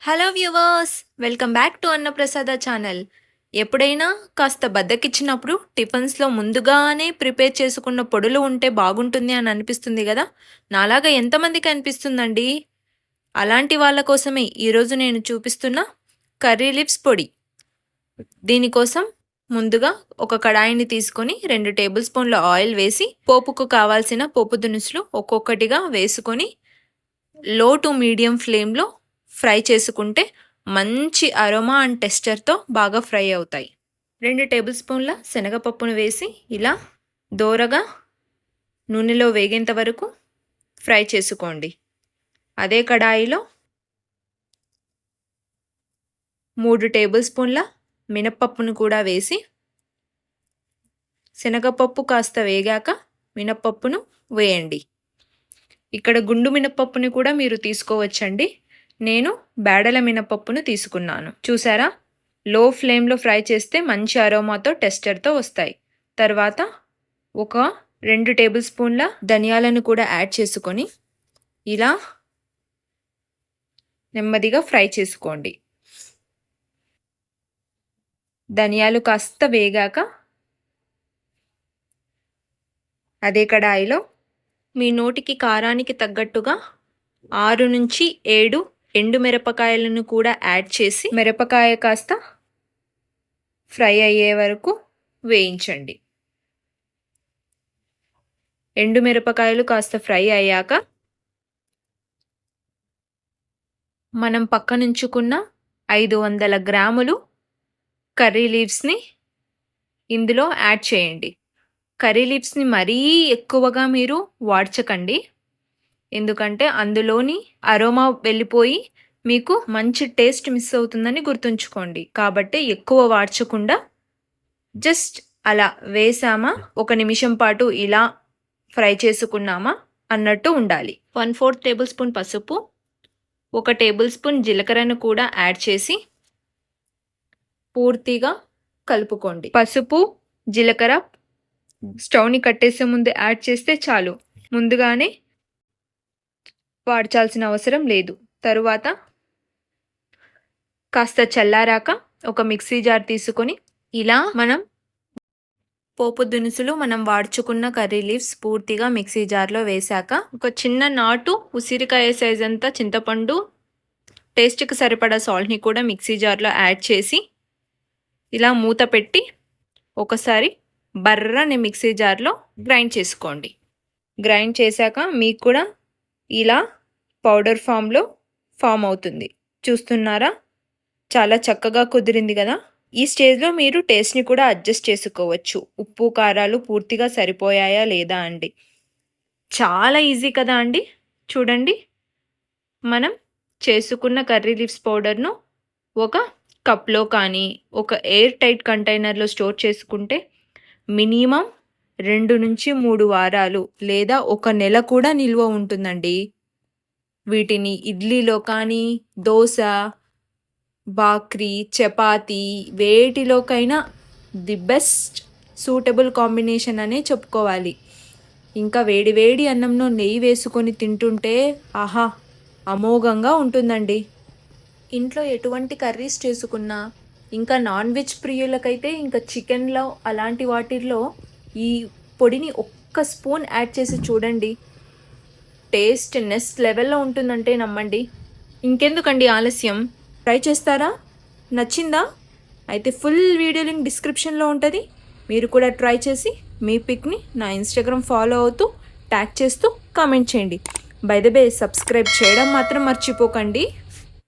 Hello viewers, welcome back to అన్నప్రసాద channel. ఎప్పుడైనా కాస్త బద్ధకిచ్చినప్పుడు టిఫిన్స్లో ముందుగానే ప్రిపేర్ చేసుకున్న పొడులు ఉంటే బాగుంటుంది అని అనిపిస్తుంది కదా. నాలాగా ఎంతమందికి అనిపిస్తుందండి? అలాంటి వాళ్ళ కోసమే ఈరోజు నేను చూపిస్తున్న కర్రీ లీవ్స్ పొడి. దీనికోసం ముందుగా ఒక కడాయిని తీసుకొని 2 టేబుల్ స్పూన్ల ఆయిల్ వేసి పోపుకు కావాల్సిన పోపు దినుసులు ఒక్కొక్కటిగా వేసుకొని లో టు మీడియం ఫ్లేమ్లో ఫ్రై చేసుకుంటే మంచి అరోమా అండ్ టెక్స్చర్తో బాగా ఫ్రై అవుతాయి. 2 టేబుల్ స్పూన్ల శనగపప్పును వేసి ఇలా దోరగా నూనెలో వేగేంత వరకు ఫ్రై చేసుకోండి. అదే కడాయిలో 3 టేబుల్ స్పూన్ల మినప్పప్పును కూడా వేసి శనగపప్పు కాస్త వేగాక మినప్పప్పును వేయండి. ఇక్కడ గుండు మినప్పప్పుని కూడా మీరు తీసుకోవచ్చండి. నేను బేడల మినపప్పును తీసుకున్నాను. చూసారా, లో ఫ్లేమ్లో ఫ్రై చేస్తే మంచి అరోమాతో టెక్స్చర్తో వస్తాయి. తర్వాత ఒక 2 టేబుల్ స్పూన్ల ధనియాలను కూడా యాడ్ చేసుకొని ఇలా నెమ్మదిగా ఫ్రై చేసుకోండి. ధనియాలు కాస్త వేగాక అదే కడాయిలో మీ నోటికి కారానికి తగ్గట్టుగా 6 నుంచి 7 ఎండు మిరపకాయలను కూడా యాడ్ చేసి మిరపకాయ కాస్త ఫ్రై అయ్యే వరకు వేయించండి. ఎండు మిరపకాయలు కాస్త ఫ్రై అయ్యాక మనం పక్కనుంచుకున్న 500 గ్రాములు కర్రీ లీవ్స్ని ఇందులో యాడ్ చేయండి. కర్రీ లీవ్స్ని మరీ ఎక్కువగా మీరు వాడ్చకండి, ఎందుకంటే అందులోని అరోమా వెళ్ళిపోయి మీకు మంచి టేస్ట్ మిస్ అవుతుందని గుర్తుంచుకోండి. కాబట్టి ఎక్కువ వాడ్చకుండా జస్ట్ అలా వేసామా, 1 నిమిషం పాటు ఇలా ఫ్రై చేసుకున్నామా అన్నట్టు ఉండాలి. 1/4 టేబుల్ స్పూన్ పసుపు, 1 టేబుల్ స్పూన్ జీలకర్రను కూడా యాడ్ చేసి పూర్తిగా కలుపుకోండి. పసుపు జీలకర్ర స్టవ్ని కట్టేసే ముందు యాడ్ చేస్తే చాలు, ముందుగానే వాడ్చాల్సిన అవసరం లేదు. తరువాత కాస్త చల్లారాక ఒక మిక్సీ జార్ తీసుకొని ఇలా మనం పోపు దినుసులు మనం వాడ్చుకున్న కర్రీ లీవ్స్ పూర్తిగా మిక్సీ జార్లో వేశాక ఒక చిన్న నాటు ఉసిరికాయ సైజ్ అంతా చింతపండు, టేస్ట్కి సరిపడా సాల్ట్ని కూడా మిక్సీ జార్లో యాడ్ చేసి ఇలా మూత పెట్టి ఒకసారి బర్రని మిక్సీ జార్లో గ్రైండ్ చేసుకోండి. గ్రైండ్ చేశాక మీకు కూడా ఇలా పౌడర్ ఫామ్ అవుతుంది. చూస్తున్నారా, చాలా చక్కగా కుదిరింది కదా. ఈ స్టేజ్లో మీరు టేస్ట్ని కూడా అడ్జస్ట్ చేసుకోవచ్చు. ఉప్పు కారాలు పూర్తిగా సరిపోయాయా లేదా అండి. చాలా ఈజీ కదా అండి. చూడండి, మనం చేసుకున్న కర్రీ లీవ్స్ పౌడర్ను ఒక కప్లో కానీ ఒక ఎయిర్ టైట్ కంటైనర్లో స్టోర్ చేసుకుంటే మినిమం 2 నుంచి 3 వారాలు లేదా 1 నెల కూడా నిల్వ ఉంటుందండి. వీటిని ఇడ్లీలో కానీ, దోశ, బాక్రీ, చపాతీ వేటిలోకైనా ది బెస్ట్ సూటబుల్ కాంబినేషన్ అనే చెప్పుకోవాలి. ఇంకా వేడి వేడి అన్నంలో నెయ్యి వేసుకొని తింటుంటే ఆహా, అమోఘంగా ఉంటుందండి. ఇంట్లో ఎటువంటి కర్రీస్ చేసుకున్నా, ఇంకా నాన్ వెజ్ ప్రియులకైతే ఇంకా చికెన్లో అలాంటి వాటిల్లో ఈ పొడిని ఒక్క స్పూన్ యాడ్ చేసి చూడండి, టేస్ట్ నెక్స్ట్ లెవెల్లో ఉంటుందంటే నమ్మండి. ఇంకెందుకండి ఆలస్యం, ట్రై చేస్తారా? నచ్చిందా? అయితే ఫుల్ వీడియో లింక్ డిస్క్రిప్షన్లో ఉంటుంది. మీరు కూడా ట్రై చేసి మీ పిక్ని నా ఇన్స్టాగ్రామ్ ఫాలో అవుతూ ట్యాగ్ చేస్తూ కామెంట్ చేయండి. బై ద వే, సబ్స్క్రైబ్ చేయడం మాత్రం మర్చిపోకండి.